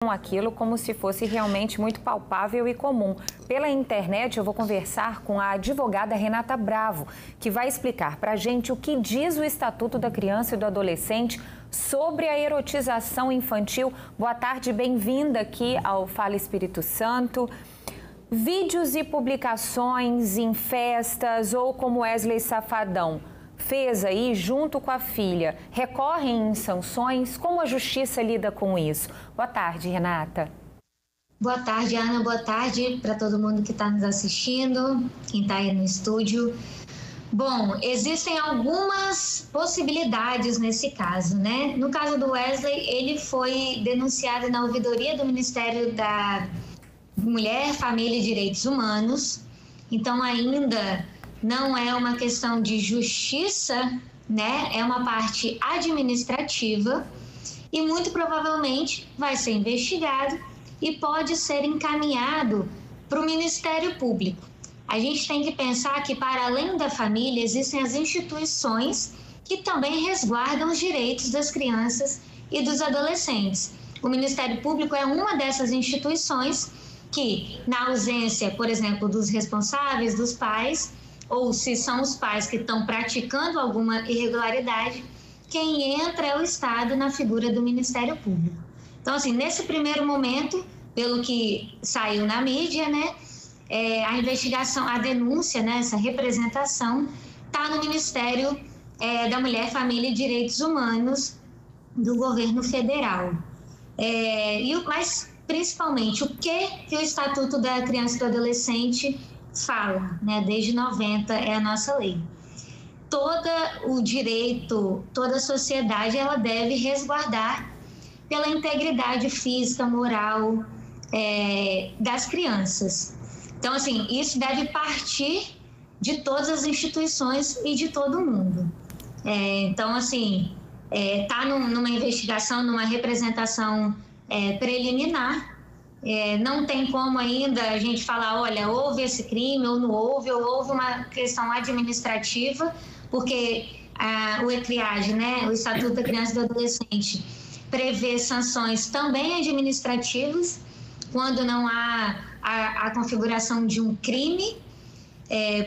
aquilo como se fosse realmente muito palpável e comum. Pela internet, eu vou conversar com a advogada Renata Bravo, que vai explicar para a gente o que diz o Estatuto da Criança e do Adolescente sobre a erotização infantil. Boa tarde, bem-vinda aqui ao Fala Espírito Santo. Vídeos e publicações em festas ou como Wesley Safadão fez aí junto com a filha, recorrem em sanções? Como a justiça lida com isso? Boa tarde, Renata. Boa tarde, Ana. Boa tarde para todo mundo que está nos assistindo, quem está aí no estúdio. Bom, existem algumas possibilidades nesse caso, né? No caso do Wesley, ele foi denunciado na ouvidoria do Ministério da Mulher, Família e Direitos Humanos. Então, ainda não é uma questão de justiça, né? É uma parte administrativa e muito provavelmente vai ser investigado e pode ser encaminhado para o Ministério Público. A gente tem que pensar que, para além da família, existem as instituições que também resguardam os direitos das crianças e dos adolescentes. O Ministério Público é uma dessas instituições que, na ausência, por exemplo, dos responsáveis, dos pais, ou se são os pais que estão praticando alguma irregularidade, quem entra é o Estado na figura do Ministério Público. Então, assim, nesse primeiro momento, pelo que saiu na mídia, né, a investigação, a denúncia, né, essa representação, está no Ministério da Mulher, Família e Direitos Humanos do governo federal. Mas, principalmente, o que o Estatuto da Criança e do Adolescente fala, né? Desde 90 é a nossa lei. Todo o direito, toda a sociedade, ela deve resguardar pela integridade física, moral das crianças. Então, assim, isso deve partir de todas as instituições e de todo mundo. Então, assim, tá numa investigação, numa representação preliminar. Não tem como ainda a gente falar, olha, houve esse crime ou não houve, ou houve uma questão administrativa, porque o ECRIADE, né, o Estatuto da Criança e do Adolescente, prevê sanções também administrativas quando não há a configuração de um crime,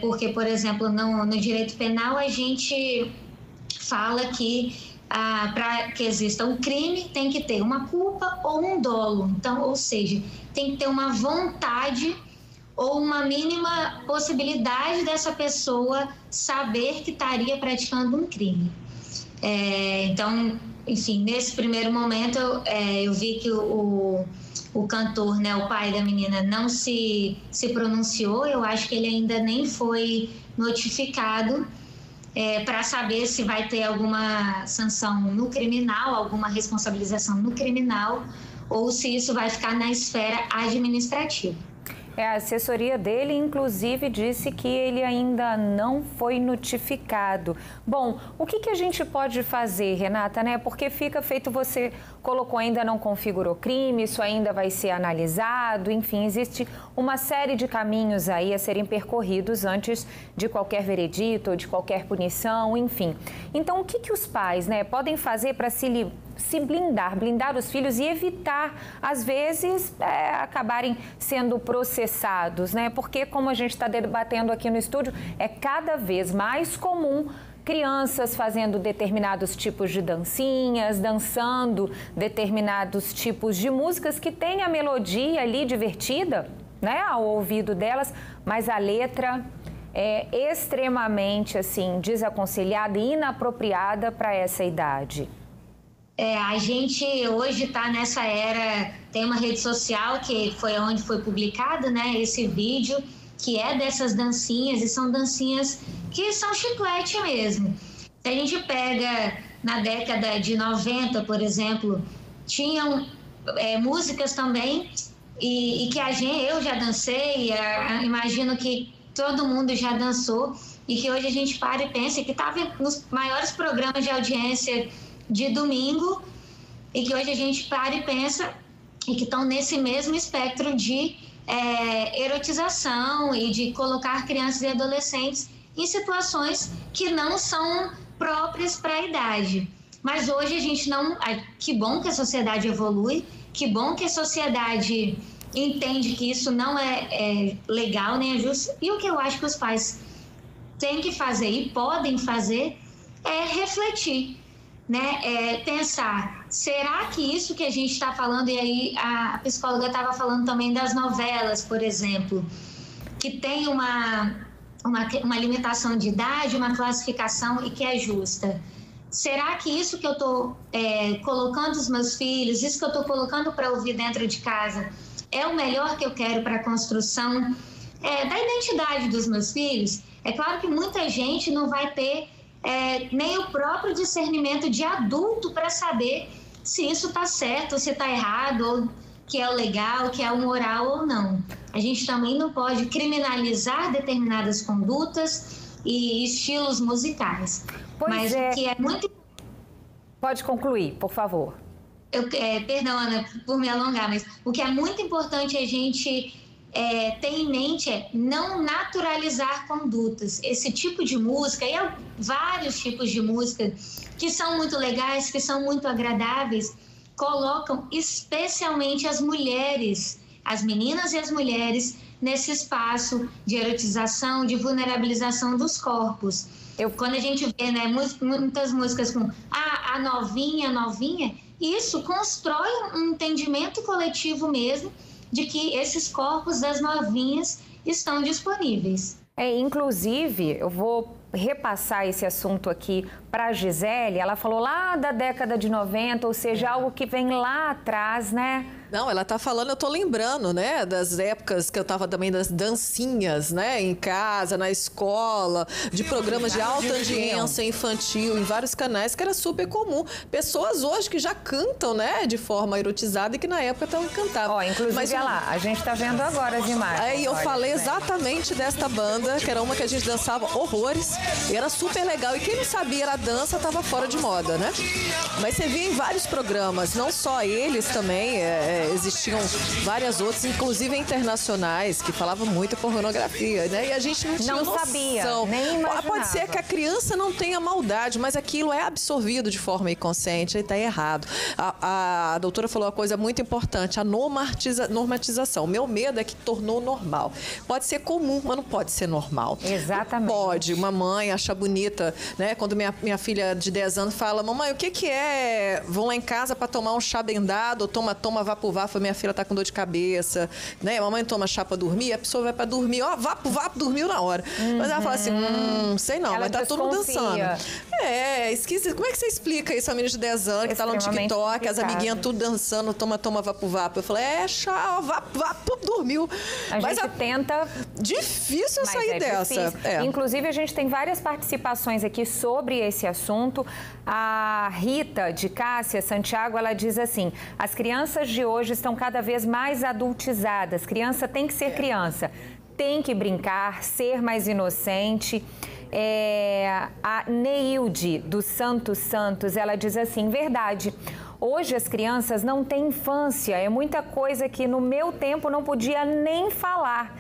porque, por exemplo, no direito penal a gente fala que para que exista um crime, tem que ter uma culpa ou um dolo. Então, ou seja, tem que ter uma vontade ou uma mínima possibilidade dessa pessoa saber que estaria praticando um crime. Então, enfim, nesse primeiro momento, eu vi que o cantor, né, o pai da menina, não se pronunciou. Eu acho que ele ainda nem foi notificado para saber se vai ter alguma sanção no criminal, alguma responsabilização no criminal, ou se isso vai ficar na esfera administrativa. A assessoria dele, inclusive, disse que ele ainda não foi notificado. Bom, o que a gente pode fazer, Renata, né? Porque fica feito, você colocou, ainda não configurou crime, isso ainda vai ser analisado, enfim, existe uma série de caminhos aí a serem percorridos antes de qualquer veredito ou de qualquer punição, enfim. Então, o que os pais, né, podem fazer para se blindar os filhos e evitar, às vezes, acabarem sendo processados, né? Porque, como a gente está debatendo aqui no estúdio, é cada vez mais comum crianças fazendo determinados tipos de dancinhas, dançando determinados tipos de músicas que têm a melodia ali divertida, né, ao ouvido delas, mas a letra é extremamente, assim, desaconselhada e inapropriada para essa idade. A gente hoje está nessa era, tem uma rede social que foi onde foi publicado, né, esse vídeo, que é dessas dancinhas, e são dancinhas que são chiclete mesmo. Se a gente pega na década de 90, por exemplo, tinham músicas também, e que eu já dancei, imagino que todo mundo já dançou, e que hoje a gente para e pensa que estava nos maiores programas de audiência de domingo, e que hoje a gente para e pensa e que estão nesse mesmo espectro de erotização e de colocar crianças e adolescentes em situações que não são próprias para a idade. Mas hoje a gente não... Que bom que a sociedade evolui Que bom que a sociedade entende que isso não é legal nem é justo. E o que eu acho que os pais têm que fazer e podem fazer é refletir, né? Pensar, será que isso que a gente está falando, e aí a psicóloga estava falando também das novelas, por exemplo, que tem uma limitação de idade, uma classificação e que é justa. Será que isso que eu estou colocando os meus filhos, isso que eu estou colocando para ouvir dentro de casa, é o melhor que eu quero para a construção da identidade dos meus filhos? É claro que muita gente não vai ter nem o próprio discernimento de adulto para saber se isso está certo, se está errado, ou que é o legal, que é o moral ou não. A gente também não pode criminalizar determinadas condutas e estilos musicais. Mas o que é muito... Pode concluir, por favor. Perdão, Ana, por me alongar, mas o que é muito importante a gente ter em mente é não naturalizar condutas. Esse tipo de música, e vários tipos de música que são muito legais, que são muito agradáveis, colocam especialmente as mulheres, as meninas e as mulheres, nesse espaço de erotização, de vulnerabilização dos corpos. Quando a gente vê, né, muitas músicas com a novinha, isso constrói um entendimento coletivo mesmo de que esses corpos das novinhas estão disponíveis. Inclusive, eu vou repassar esse assunto aqui para a Gisele. Ela falou lá da década de 90, ou seja, algo que vem lá atrás, né? Não, ela tá falando, eu tô lembrando, né, das épocas que eu tava também das dancinhas, né, em casa, na escola, de programas de alta audiência infantil, em vários canais, que era super comum. Pessoas hoje que já cantam, né, de forma erotizada e que na época estavam cantando. Inclusive, olha lá, a gente tá vendo agora as imagens. Aí eu falei exatamente desta banda, que era uma que a gente dançava horrores, e era super legal. E quem não sabia era dança, tava fora de moda, né? Mas você via em vários programas, não só eles também, existiam várias outras, inclusive internacionais, que falavam muito pornografia, né? E a gente não tinha noção. Sabia, nem imaginava. Pode ser que a criança não tenha maldade, mas aquilo é absorvido de forma inconsciente e está errado. A doutora falou uma coisa muito importante, a normatização. Meu medo é que tornou normal. Pode ser comum, mas não pode ser normal. Exatamente. Pode. Uma mãe acha bonita, né? Quando minha filha de 10 anos fala, mamãe, o que é? Vão lá em casa para tomar um chá bendado, ou toma vapo minha filha tá com dor de cabeça, né? A mamãe toma chá pra dormir, a pessoa vai pra dormir, vapo, dormiu na hora. Mas ela fala assim, sei não, ela mas tá todo mundo dançando. Esquisito. Como é que você explica isso a menina de 10 anos, que tá lá no TikTok, as amiguinhas tudo dançando, toma vapo. Eu falei, chá, vapo, dormiu. Mas gente tenta... Difícil sair dessa. Inclusive, a gente tem várias participações aqui sobre esse assunto. A Rita de Cássia Santiago, ela diz assim, as crianças de hoje estão cada vez mais adultizadas. Criança tem que ser criança, tem que brincar, ser mais inocente. A Neilde dos Santos, ela diz assim, verdade, hoje as crianças não têm infância, é muita coisa que no meu tempo não podia nem falar.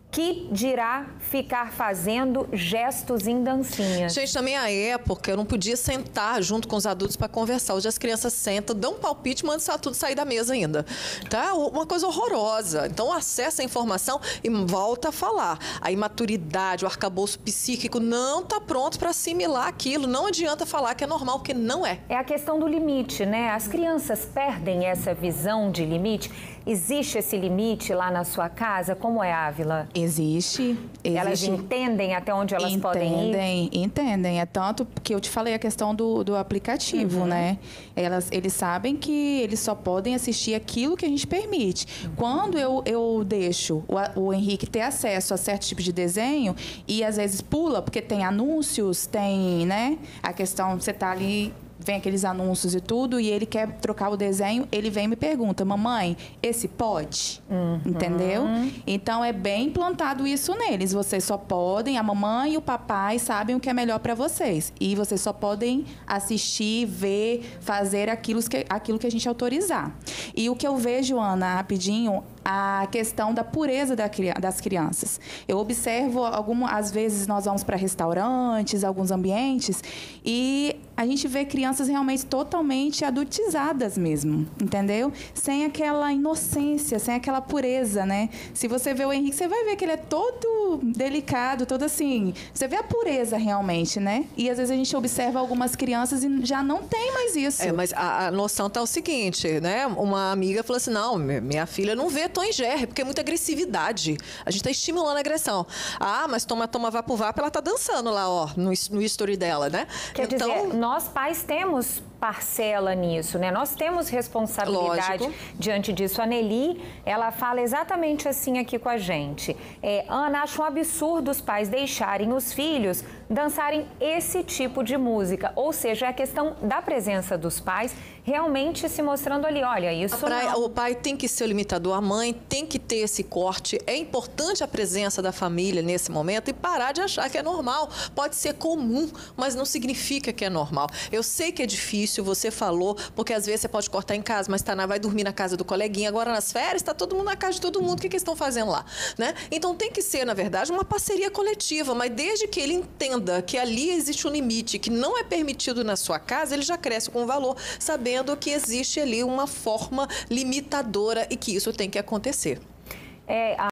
Que dirá ficar fazendo gestos em dancinha. Gente, na minha época, eu não podia sentar junto com os adultos para conversar. Hoje as crianças sentam, dão um palpite, mandam tudo sair da mesa ainda. Tá? Uma coisa horrorosa. Então, acessa a informação e volta a falar. A imaturidade, o arcabouço psíquico não está pronto para assimilar aquilo. Não adianta falar que é normal, porque não é. É a questão do limite, né? As crianças perdem essa visão de limite. Existe esse limite lá na sua casa? Como é, Ávila? Existe. Elas entendem até onde elas podem ir? Entendem. É tanto que eu te falei a questão do aplicativo, né? Eles sabem que eles só podem assistir aquilo que a gente permite. Quando eu deixo o Henrique ter acesso a certo tipo de desenho e às vezes pula, porque tem anúncios, tem, né? A questão, você tá ali... Vem aqueles anúncios e tudo, e ele quer trocar o desenho, ele vem e me pergunta, mamãe, esse pode? Entendeu? Então, é bem implantado isso neles. Vocês só podem, a mamãe e o papai sabem o que é melhor para vocês. E vocês só podem assistir, ver, fazer aquilo que a gente autorizar. E o que eu vejo, Ana, rapidinho, a questão da pureza das crianças. Eu observo, às vezes, nós vamos para restaurantes, alguns ambientes, e a gente vê crianças realmente totalmente adultizadas mesmo, entendeu? Sem aquela inocência, sem aquela pureza, né? Se você vê o Henrique, você vai ver que ele é todo delicado, todo assim... Você vê a pureza realmente, né? E às vezes a gente observa algumas crianças e já não tem mais isso. Mas a noção tá o seguinte, né? Uma amiga falou assim, não, minha filha não vê Tom e Jerry, porque é muita agressividade. A gente tá estimulando a agressão. Ah, mas toma vapo-vapo, ela tá dançando lá, ó, no history dela, né? Quer dizer, nós pais temos parcela nisso, né? Nós temos responsabilidade Lógico. diante disso. A Nelly, ela fala exatamente assim aqui com a gente. Ana, acho um absurdo os pais deixarem os filhos dançarem esse tipo de música. Ou seja, a questão da presença dos pais realmente se mostrando ali, olha, isso não... O pai tem que ser o limitador, a mãe tem que ter esse corte. É importante a presença da família nesse momento e parar de achar que é normal. Pode ser comum, mas não significa que é normal. Eu sei que é difícil, você falou, porque às vezes você pode cortar em casa, mas vai dormir na casa do coleguinha. Agora nas férias, está todo mundo na casa de todo mundo. O que eles estão fazendo lá? Né? Então tem que ser, na verdade, uma parceria coletiva, mas desde que ele entenda que ali existe um limite, que não é permitido na sua casa, ele já cresce com valor, sabendo que existe ali uma forma limitadora e que isso tem que acontecer.